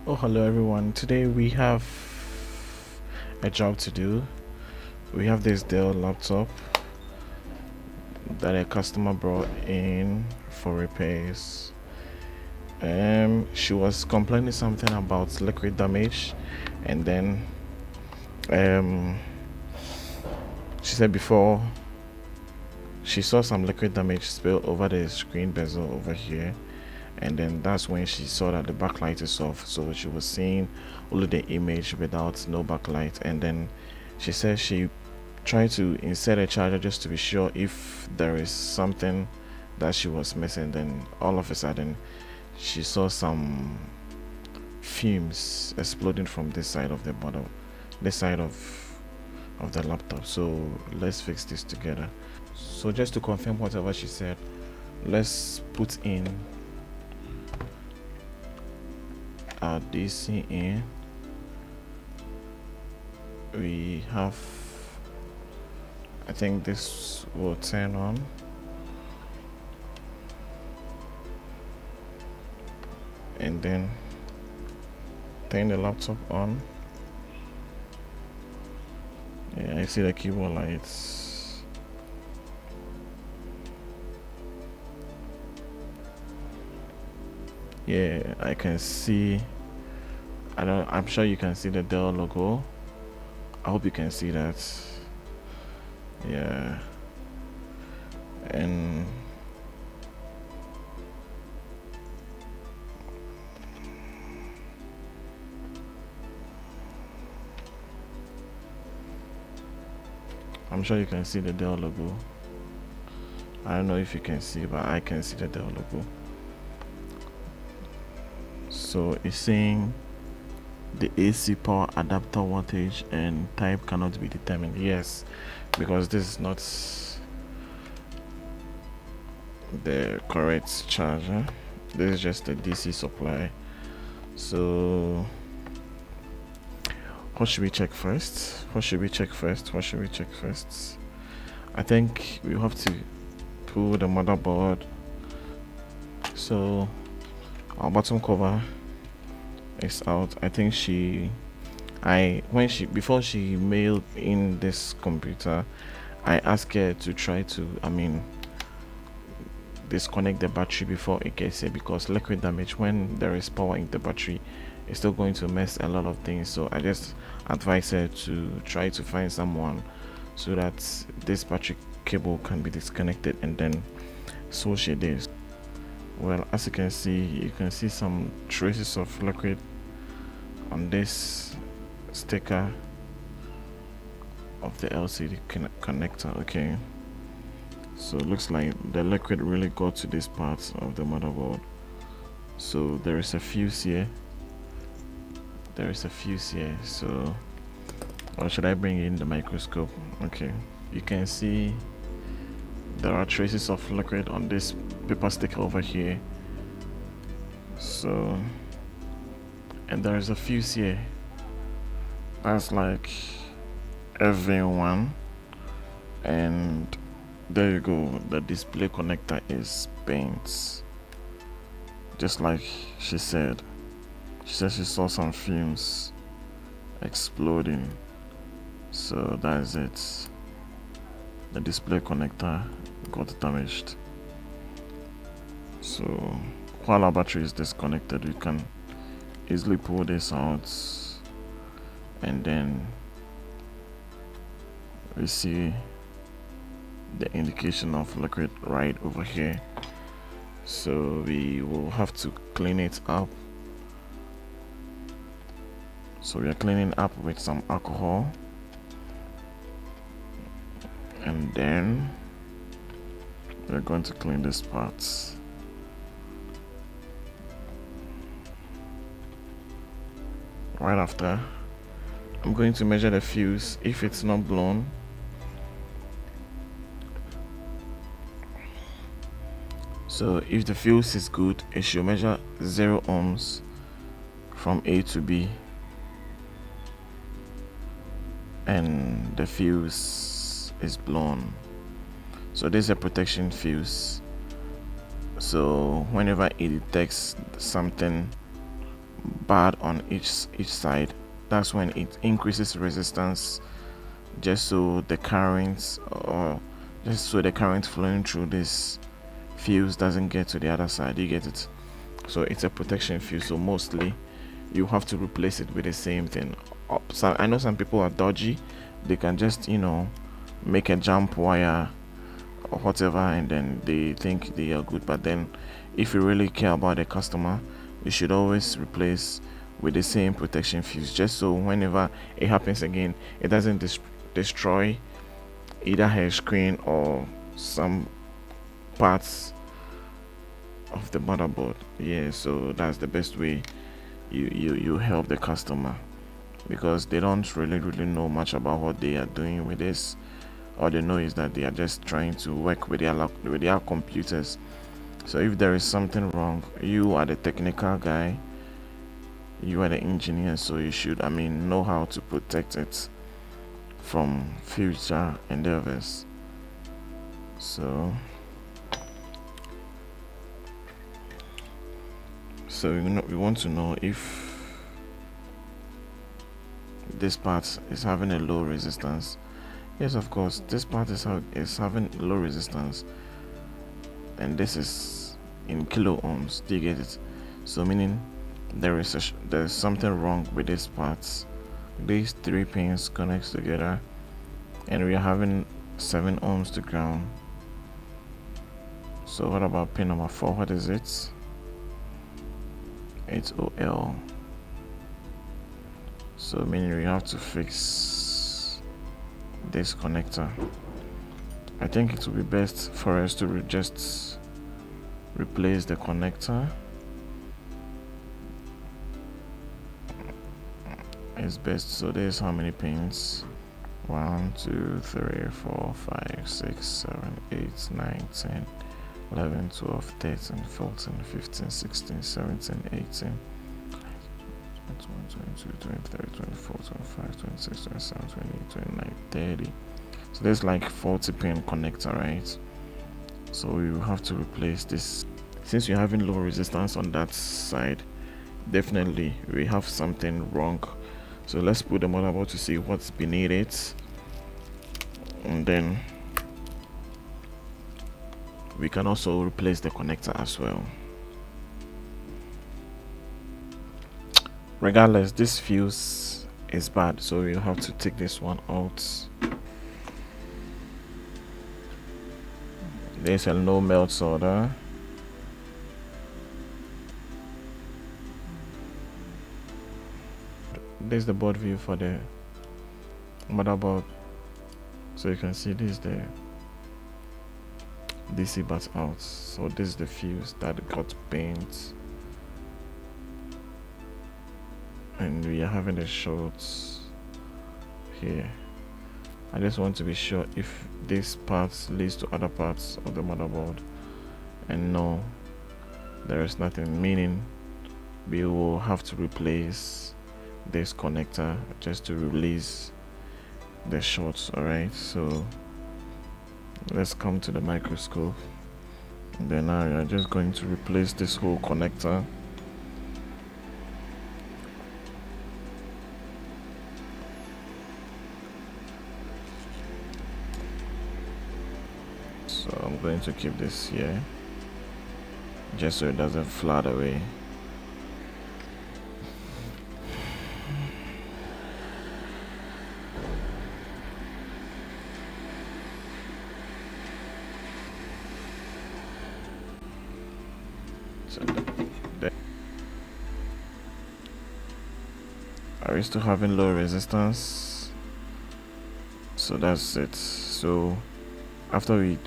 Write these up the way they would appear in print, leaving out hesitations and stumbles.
Oh, hello everyone. Today we have a job to do. We have this Dell laptop that a customer brought in for repairs. She was complaining something about liquid damage, and then um, she said before she saw some liquid damage spill over the screen bezel over here, and then that's when she saw that the backlight is off, so she was seeing only the image without no backlight. And then she said she tried to insert a charger just to be sure if there is something that she was missing. Then all of a sudden she saw some fumes exploding from this side of the bottom, this side of the laptop. So let's fix this together. So just to confirm whatever she said, let's put in our DC in. We have, I think this will turn on. And then turn the laptop on. Yeah, I see the keyboard lights. Yeah, I can see. I'm sure you can see the Dell logo. I hope you can see that. Yeah. And I'm sure you can see the Dell logo. I don't know if you can see, but I can see the Dell logo. So it's saying the AC power adapter wattage and type cannot be determined. Yes, because this is not the correct charger. This is just a DC supply. So what should we check first? I think we have to pull the motherboard. So our bottom cover is out. I think before she mailed in this computer, I asked her to try to disconnect the battery before it gets here, because liquid damage, when there is power in the battery, it's still going to mess a lot of things. So I just advise her to try to find someone so that this battery cable can be disconnected, and then so she did. Well, as you can see some traces of liquid on this sticker of the LCD connector. Okay, so it looks like the liquid really got to this part of the motherboard. So there is a fuse here. So, or should I bring in the microscope? Okay, you can see there are traces of liquid on this paper sticker over here. So, and there is a fuse here. That's like everyone. And there you go, the display connector is bent, just like she said. She said she saw some fumes exploding. So that is it. The display connector got damaged. So while our battery is disconnected, we can easily pull this out, and then we see the indication of liquid right over here. So we will have to clean it up. So we are cleaning up with some alcohol, and then we're going to clean this part. Right after, I'm going to measure the fuse. If it's not blown, so if the fuse is good, it should measure 0 ohms from A to B, and the fuse is blown. So this is a protection fuse. So whenever it detects something bad on each side, that's when it increases resistance, just so the currents, or just so the current flowing through this fuse doesn't get to the other side. You get it? So it's a protection fuse, so mostly you have to replace it with the same thing. So I know some people are dodgy, they can just, you know, make a jump wire or whatever, and then they think they are good. But then if you really care about the customer, you should always replace with the same protection fuse, just so whenever it happens again, it doesn't destroy either her screen or some parts of the motherboard. Yeah, so that's the best way you help the customer, because they don't really know much about what they are doing with this. All they know is that they are just trying to work with their computers. So if there is something wrong, you are the technical guy, you are the engineer, so you should, I mean, know how to protect it from future endeavors. So we want to know if this part is having a low resistance. Yes, of course, this part is having low resistance, and this is in kilo ohms. Do you get it? So meaning there's something wrong with this part. These 3 pins connects together, and we are having 7 ohms to ground. So what about pin number 4? What is it? It's OL. So meaning we have to fix this connector. I think it will be best for us to just replace the connector. It's best. So there's how many pins? 1 2 3 4 5 6 7 8 9 10 11 12 13 14 15 16 17 18 21 22 23 24 25 26 27 28 29 30. So there's like 40 pin connector, right? So we will have to replace this. Since you're having low resistance on that side, definitely we have something wrong. So let's put the motherboard to see what's beneath it, and then we can also replace the connector as well. Regardless, this fuse is bad, so we'll have to take this one out. There's a no melt solder. There's the board view for the motherboard, so you can see this is the DC bus out. So this is the fuse that got bent, and we are having the shorts here. I just want to be sure if this part leads to other parts of the motherboard, and no, there is nothing, meaning we will have to replace this connector just to release the shorts. Alright, so let's come to the microscope, and then now we are just going to replace this whole connector. So I'm going to keep this here just so it doesn't flood away. So are we still having low resistance? So that's it. So after we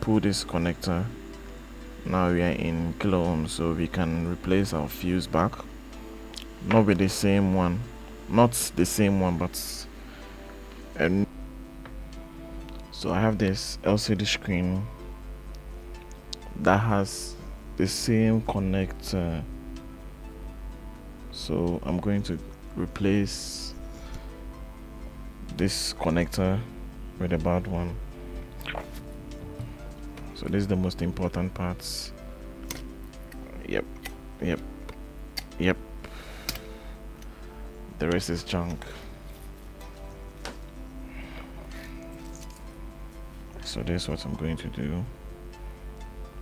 pull this connector, now we are in kilo ohms, so we can replace our fuse back, not with the same one, but and so I have this LCD screen that has the same connector, so I'm going to replace this connector with a bad one. So this is the most important parts. Yep. the rest is junk. So this is what I'm going to do.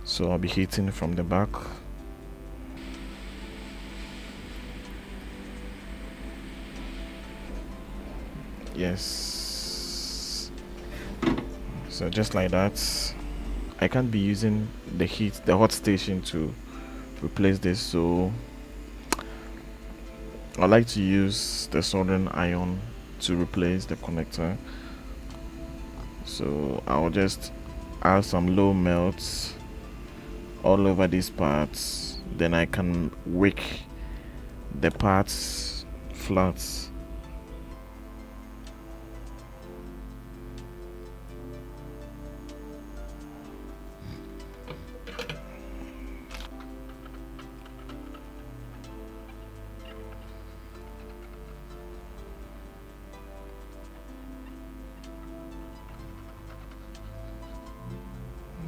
So I'll be heating from the back. Yes, so just like that. I can't be using the hot station to replace this, so I like to use the soldering iron to replace the connector. So I'll just add some low melts all over these parts, then I can wick the parts flat.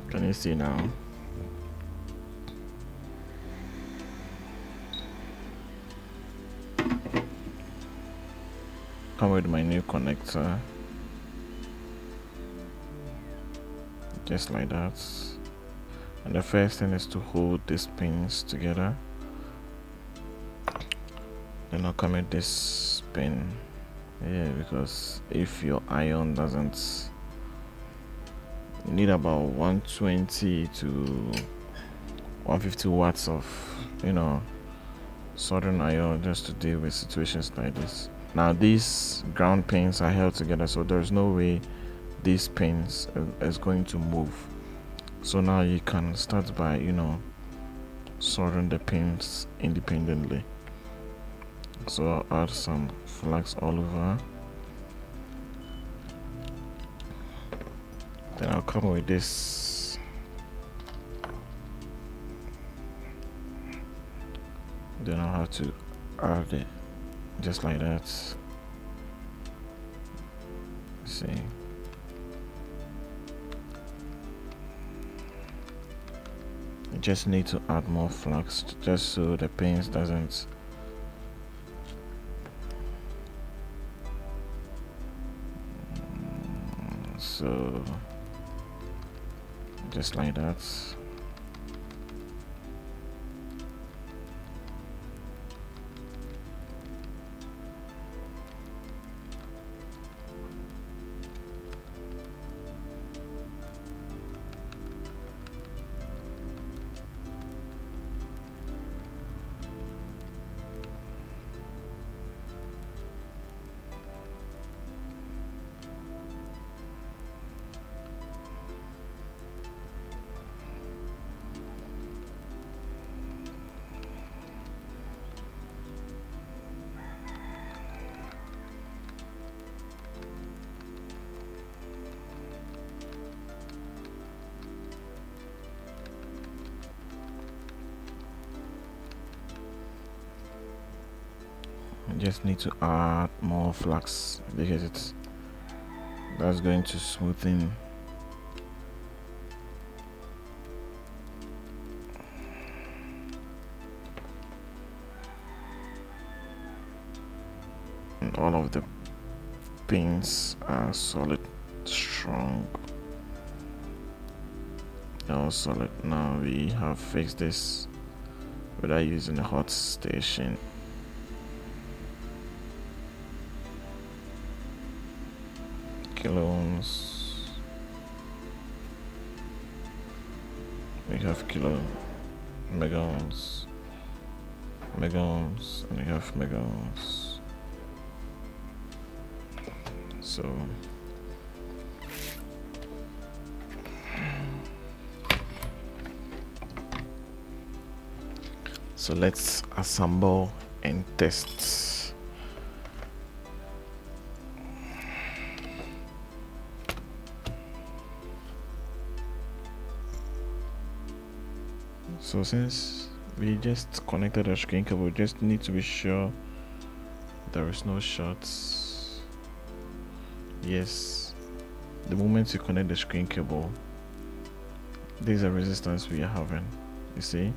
Can you see now? Come with my new connector, just like that. And the first thing is to hold these pins together. Then I'll come with this pin. Yeah, because if your iron doesn't, you need about 120 to 150 watts of, soldering iron just to deal with situations like this. Now these ground pins are held together, so there's no way these pins is going to move. So now you can start by soldering the pins independently. So I'll add some flags all over. Then I'll come with this. Then I'll have to add it just like that. See. You just need to add more flags just so the pins doesn't so just like that. I just need to add more flags because that's going to smoothen and all of the pins are solid, strong, all solid. Now we have fixed this without using a hot station. Kilo ohms, we have kilo mega ohms, and we have mega ohms. So let's assemble and test. So since we just connected our screen cable, we just need to be sure there is no shorts. Yes, the moment you connect the screen cable, this is a resistance we are having, you see.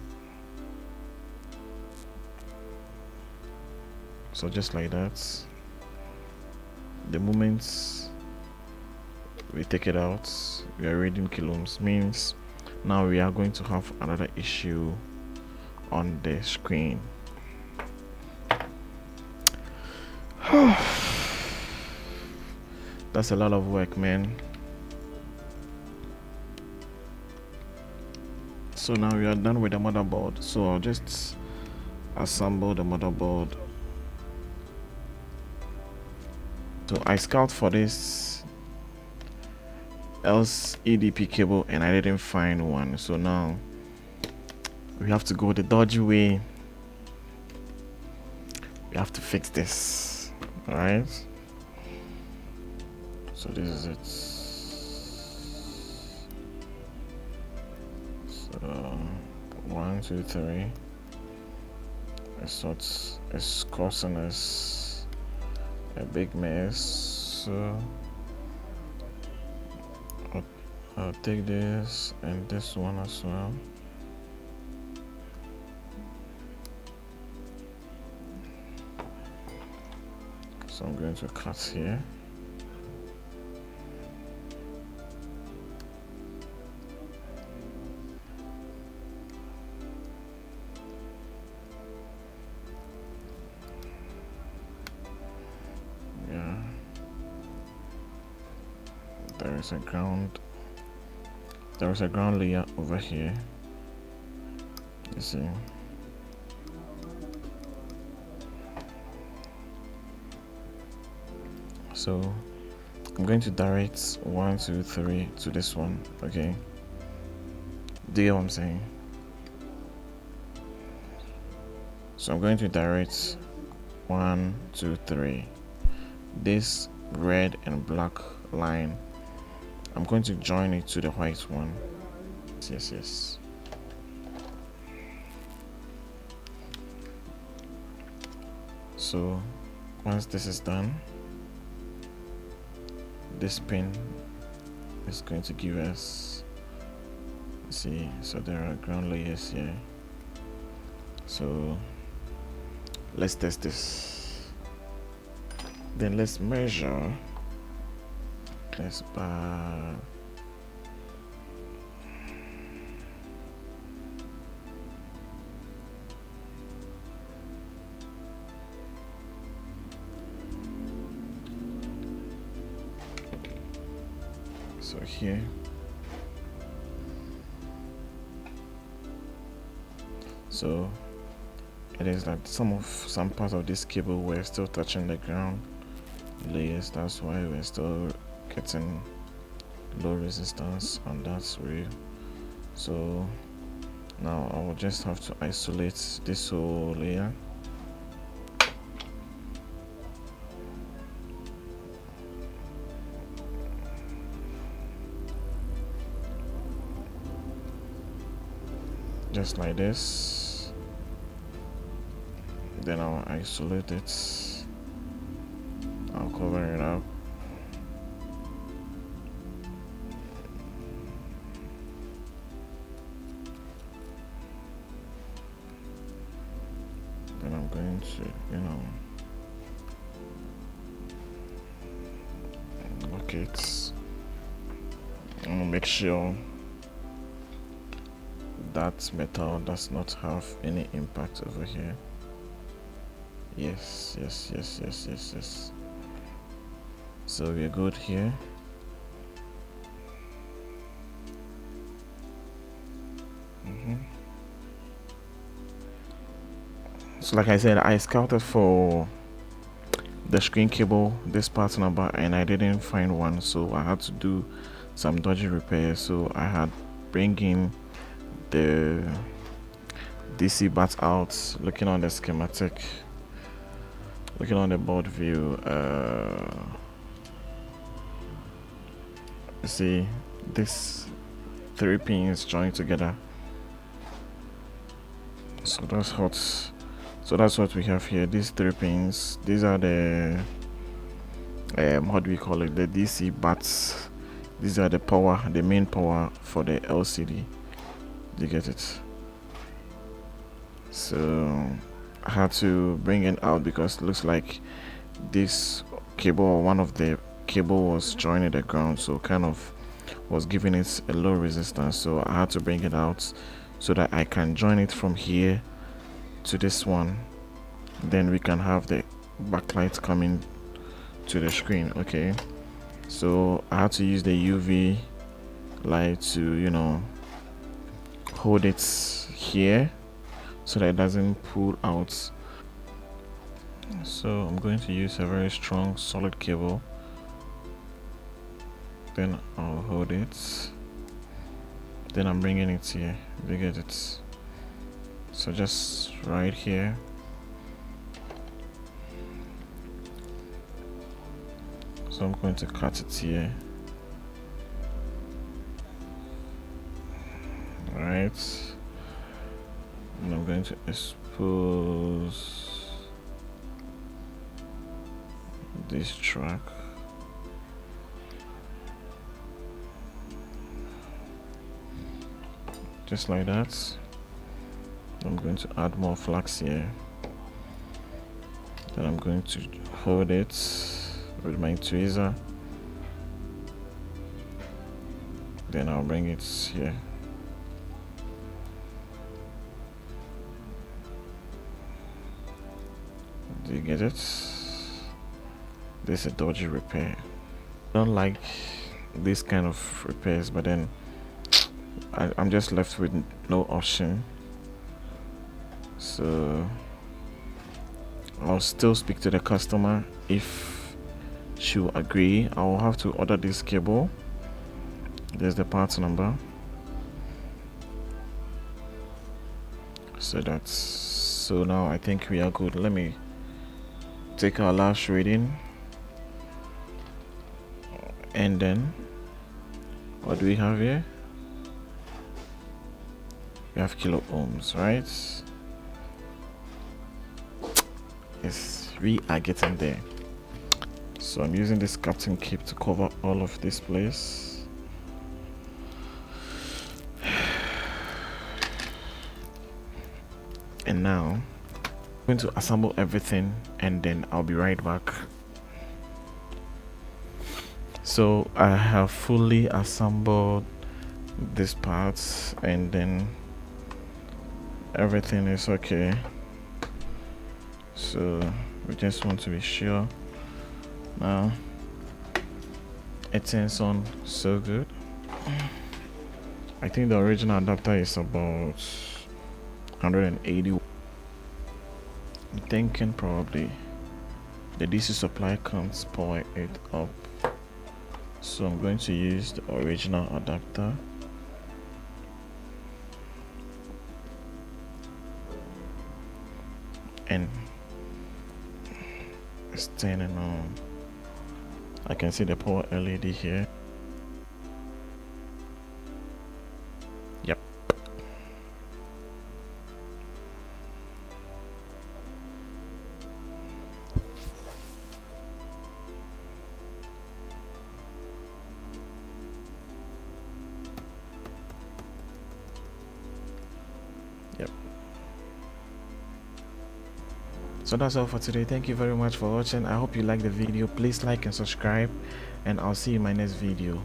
So just like that, the moment we take it out, we are reading kiloohms, means now we are going to have another issue on the screen. That's a lot of work, man. So now we are done with the motherboard, so I'll just assemble the motherboard. So I scouted for this else EDP cable and I didn't find one, so now we have to go the dodgy way. We have to fix this. All right, so this is it. So 1 2 3, it's causing us a big mess, so I'll take this and this one as well. So I'm going to cut here. Yeah, there is a ground layer over here, you see. So I'm going to direct 1 2 3 to this one. Okay, do you get what I'm saying? So I'm going to direct 1 2 3, this red and black line, I'm going to join it to the white one. Yes. So once this is done, this pin is going to give us, see, so there are ground layers here. So let's test this. Then let's measure. Let's bar. So here, so it is like some parts of this cable were still touching the ground layers. That's why we're still getting low resistance on that rail. So now I will just have to isolate this whole layer. Just like this. Then I'll isolate it. I'll cover it up. Then I'm going to, look it. I'm gonna make sure that metal does not have any impact over here. Yes. So we're good here. So like I said, I scouted for the screen cable, this part number, and I didn't find one, so I had to do some dodgy repairs. So I had bring in the DC bat out, looking on the schematic, looking on the board view. You see this 3 pins joined together. So that's what we have here. These 3 pins, these are the how do we call it, the DC bats. These are the power, the main power for the LCD. You get it? So I had to bring it out because it looks like this cable, or one of the cable, was joining the ground, so kind of was giving it a low resistance. So I had to bring it out so that I can join it from here to this one, then we can have the backlight coming to the screen. Okay, so I had to use the UV light to, you know, hold it here so that it doesn't pull out. So I'm going to use a very strong solid cable, then I'll hold it, then I'm bringing it here. You get it? So just right here, so I'm going to cut it here. Right, and I'm going to expose this track. Just like that. I'm going to add more flags here. Then I'm going to hold it with my tweezer. Then I'll bring it here. Do you get it? This is a dodgy repair. I don't like this kind of repairs, but then I'm just left with no option. So I'll still speak to the customer. If she will agree, I'll have to order this cable. There's the parts number. So now I think we are good. Let me take our last reading, and then what do we have here? We have kilo ohms, right? Yes, we are getting there. So I'm using this Captain Cape to cover all of this place. And now I'm going to assemble everything, and then I'll be right back. So I have fully assembled this parts, and then everything is okay. So we just want to be sure. Now it turns on so good. I think the original adapter is about 180. I'm thinking probably the DC supply can't power it up, so I'm going to use the original adapter. And it's turning on. I can see the power LED here. Yep. Yep. So that's all for today. Thank you very much for watching. I hope you liked the video. Please like and subscribe, and I'll see you in my next video.